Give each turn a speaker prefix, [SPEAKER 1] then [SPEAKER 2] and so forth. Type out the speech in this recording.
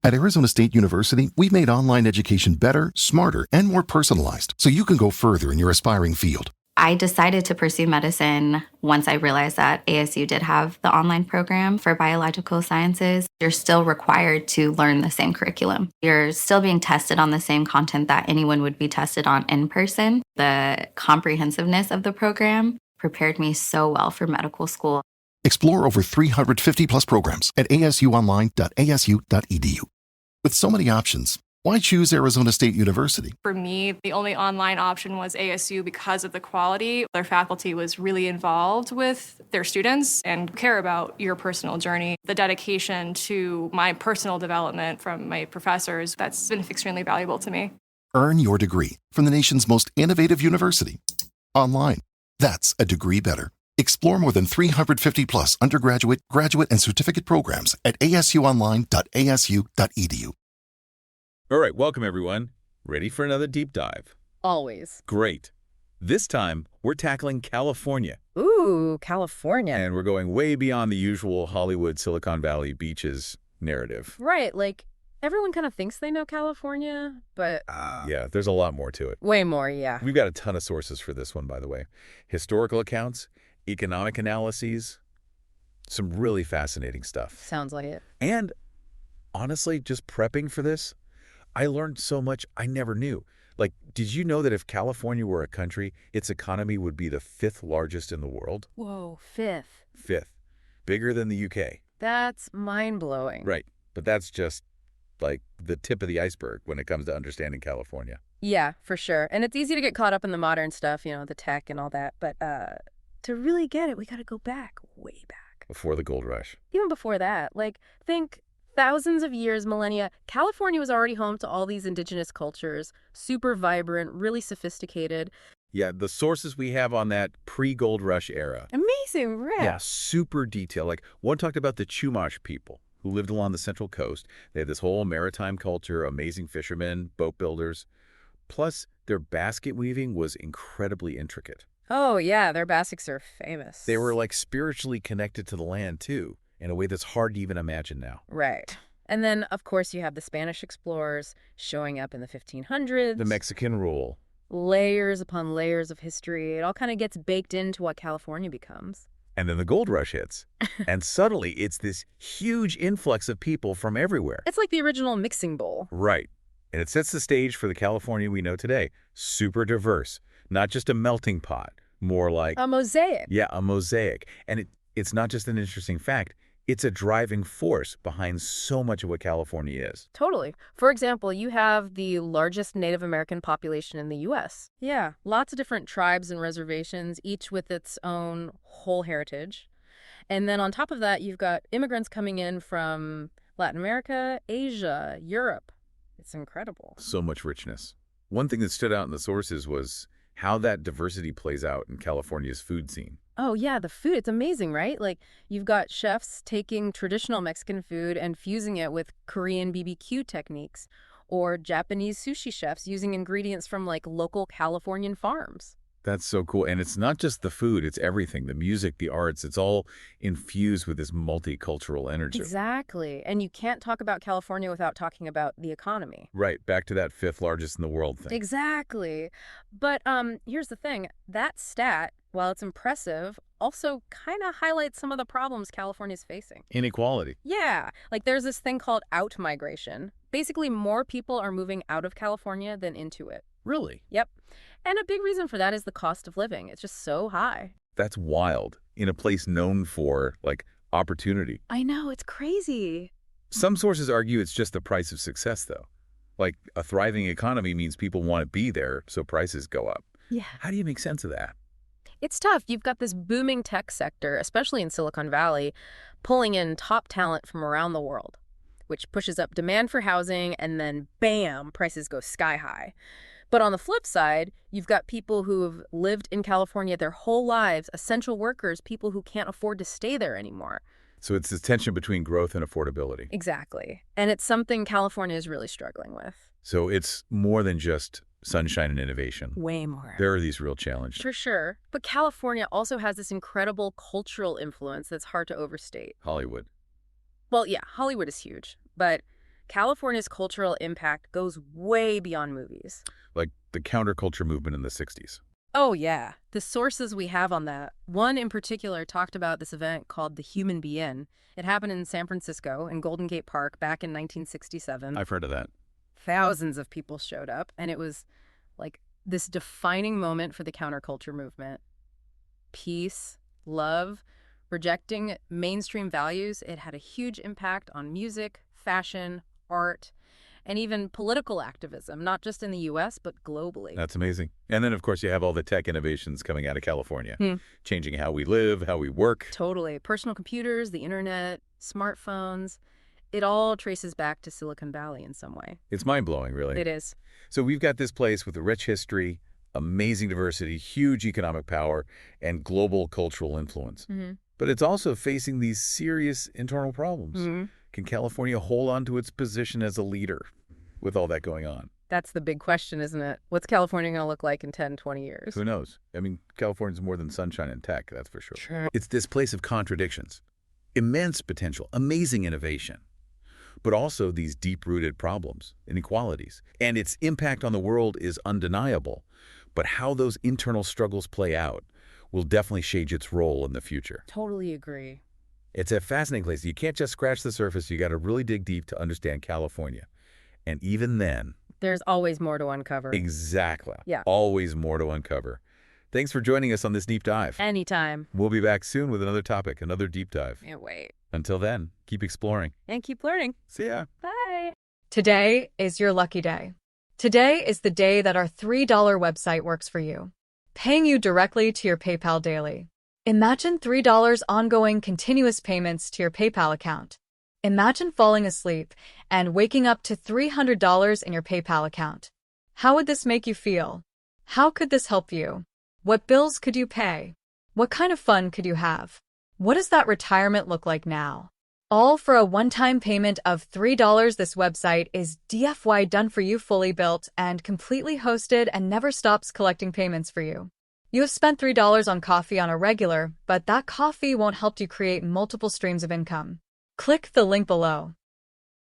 [SPEAKER 1] At Arizona State University, we've made online education better, smarter, and more personalized so you can go further in your aspiring field.
[SPEAKER 2] I decided to pursue medicine once I realized that ASU did have the online program for biological sciences. You're still required to learn the same curriculum. You're still being tested on the same content that anyone would be tested on in person. The comprehensiveness of the program prepared me so well for medical school.
[SPEAKER 1] Explore over 350 plus programs at asuonline.asu.edu. With so many options, why choose Arizona State University?
[SPEAKER 3] For me, the only online option was ASU because of the quality. Their faculty was really involved with their students and care about your personal journey. The dedication to my personal development from my professors, that's been extremely valuable to me.
[SPEAKER 1] Earn your degree from the nation's most innovative university. Online. That's a degree better. Explore more than 350 plus undergraduate, graduate, and certificate programs at asuonline.asu.edu.
[SPEAKER 4] All right, welcome everyone. Ready for another deep dive?
[SPEAKER 5] Always.
[SPEAKER 4] Great. This time, we're tackling California.
[SPEAKER 5] Ooh, California.
[SPEAKER 4] And we're going way beyond the usual Hollywood, Silicon Valley beaches narrative.
[SPEAKER 5] Right, like, everyone kind of thinks they know California, but...
[SPEAKER 4] Yeah, there's a lot more to it.
[SPEAKER 5] Way more, yeah.
[SPEAKER 4] We've got a ton of sources for this one, by the way. Historical accounts, economic analyses, some really fascinating stuff.
[SPEAKER 5] Sounds like it.
[SPEAKER 4] And, honestly, just prepping for this, I learned so much I never knew. Like, did you know that if California were a country, its economy would be the 5th largest in the world?
[SPEAKER 5] Whoa, 5th.
[SPEAKER 4] 5th. Bigger than the UK.
[SPEAKER 5] That's mind-blowing.
[SPEAKER 4] Right. But that's just, like, the tip of the iceberg when it comes to understanding California.
[SPEAKER 5] Yeah, for sure. And it's easy to get caught up in the modern stuff, you know, the tech and all that. But to really get it, we got to go back, way back.
[SPEAKER 4] Before the gold rush.
[SPEAKER 5] Even before that. Like, think... thousands of years, millennia, California was already home to all these indigenous cultures, super vibrant, really sophisticated.
[SPEAKER 4] Yeah, the sources we have on that pre-gold rush era.
[SPEAKER 5] Amazing, right?
[SPEAKER 4] Yeah, super detailed. Like, one talked about the Chumash people who lived along the Central Coast. They had this whole maritime culture, amazing fishermen, boat builders. Plus, their basket weaving was incredibly intricate.
[SPEAKER 5] Oh, yeah, their baskets are famous.
[SPEAKER 4] They were, like, spiritually connected to the land, too, in a way that's hard to even imagine now.
[SPEAKER 5] Right. And then, of course, you have the Spanish explorers showing up in the 1500s.
[SPEAKER 4] The Mexican rule.
[SPEAKER 5] Layers upon layers of history. It all kind of gets baked into what California becomes.
[SPEAKER 4] And then the gold rush hits. And suddenly, it's this huge influx of people from everywhere.
[SPEAKER 5] It's like the original mixing bowl.
[SPEAKER 4] Right. And it sets the stage for the California we know today. Super diverse. Not just a melting pot. More like...
[SPEAKER 5] a mosaic.
[SPEAKER 4] Yeah, a mosaic. And it's not just an interesting fact. It's a driving force behind so much of what California is.
[SPEAKER 5] Totally. For example, you have the largest Native American population in the U.S. Yeah, lots of different tribes and reservations, each with its own whole heritage. And then on top of that, you've got immigrants coming in from Latin America, Asia, Europe. It's incredible.
[SPEAKER 4] So much richness. One thing that stood out in the sources was how that diversity plays out in California's food scene.
[SPEAKER 5] Oh, yeah, the food. It's amazing, right? Like, you've got chefs taking traditional Mexican food and fusing it with Korean BBQ techniques, or Japanese sushi chefs using ingredients from, like, local Californian farms.
[SPEAKER 4] That's so cool. And it's not just the food, it's everything. The music, the arts, it's all infused with this multicultural energy.
[SPEAKER 5] Exactly. And you can't talk about California without talking about the economy.
[SPEAKER 4] Right. Back to that 5th largest in the world thing.
[SPEAKER 5] Exactly. But here's the thing. That stat, while it's impressive, also kind of highlights some of the problems California's facing.
[SPEAKER 4] Inequality.
[SPEAKER 5] Yeah. Like, there's this thing called out-migration. Basically, more people are moving out of California than into it.
[SPEAKER 4] Really?
[SPEAKER 5] Yep. And a big reason for that is the cost of living. It's just so high.
[SPEAKER 4] That's wild. In a place known for, like, opportunity.
[SPEAKER 5] I know, it's crazy.
[SPEAKER 4] Some sources argue it's just the price of success, though. Like, a thriving economy means people want to be there, so prices go up.
[SPEAKER 5] Yeah.
[SPEAKER 4] How do you make sense of that?
[SPEAKER 5] It's tough. You've got this booming tech sector, especially in Silicon Valley, pulling in top talent from around the world, which pushes up demand for housing, and then, bam, prices go sky high. But on the flip side, you've got people who have lived in California their whole lives, essential workers, people who can't afford to stay there anymore.
[SPEAKER 4] So it's this tension between growth and affordability.
[SPEAKER 5] Exactly. And it's something California is really struggling with.
[SPEAKER 4] So it's more than just sunshine and innovation.
[SPEAKER 5] Way more.
[SPEAKER 4] There are these real challenges.
[SPEAKER 5] For sure. But California also has this incredible cultural influence that's hard to overstate.
[SPEAKER 4] Hollywood.
[SPEAKER 5] Well, yeah, Hollywood is huge. But California's cultural impact goes way beyond movies.
[SPEAKER 4] Like the counterculture movement in the 60s.
[SPEAKER 5] Oh, yeah. The sources we have on that, one in particular talked about this event called the Human Be-In. It happened in San Francisco in Golden Gate Park back in 1967.
[SPEAKER 4] I've heard of that.
[SPEAKER 5] Thousands of people showed up, and it was like this defining moment for the counterculture movement. Peace, love, rejecting mainstream values. It had a huge impact on music, fashion, art, and even political activism, not just in the U.S., but globally.
[SPEAKER 4] That's amazing. And then, of course, you have all the tech innovations coming out of California, changing how we live, how we work.
[SPEAKER 5] Totally. Personal computers, the internet, smartphones. It all traces back to Silicon Valley in some way.
[SPEAKER 4] It's mind-blowing, really.
[SPEAKER 5] It is.
[SPEAKER 4] So we've got this place with a rich history, amazing diversity, huge economic power, and global cultural influence. But it's also facing these serious internal problems. Can California hold on to its position as a leader with all that going on?
[SPEAKER 5] That's the big question, isn't it? What's California going to look like in 10, 20 years?
[SPEAKER 4] Who knows? I mean, California's more than sunshine and tech, that's for sure.
[SPEAKER 5] Sure.
[SPEAKER 4] It's this place of contradictions, immense potential, amazing innovation, but also these deep-rooted problems, inequalities. And its impact on the world is undeniable, but how those internal struggles play out will definitely shape its role in the future.
[SPEAKER 5] Totally agree.
[SPEAKER 4] It's a fascinating place. You can't just scratch the surface. You got to really dig deep to understand California. And even then,
[SPEAKER 5] there's always more to uncover.
[SPEAKER 4] Exactly.
[SPEAKER 5] Yeah.
[SPEAKER 4] Always more to uncover. Thanks for joining us on this deep dive.
[SPEAKER 5] Anytime.
[SPEAKER 4] We'll be back soon with another topic, another deep dive.
[SPEAKER 5] Can't wait.
[SPEAKER 4] Until then, keep exploring.
[SPEAKER 5] And keep learning.
[SPEAKER 4] See ya.
[SPEAKER 5] Bye.
[SPEAKER 6] Today is your lucky day. Today is the day that our $3 website works for you, paying you directly to your PayPal daily. Imagine $3 ongoing continuous payments to your PayPal account. Imagine falling asleep and waking up to $300 in your PayPal account. How would this make you feel? How could this help you? What bills could you pay? What kind of fun could you have? What does that retirement look like now? All for a one-time payment of $3. This website is DFY done for you, fully built and completely hosted, and never stops collecting payments for you. You have spent $3 on coffee on a regular, but that coffee won't help you create multiple streams of income. Click the link below.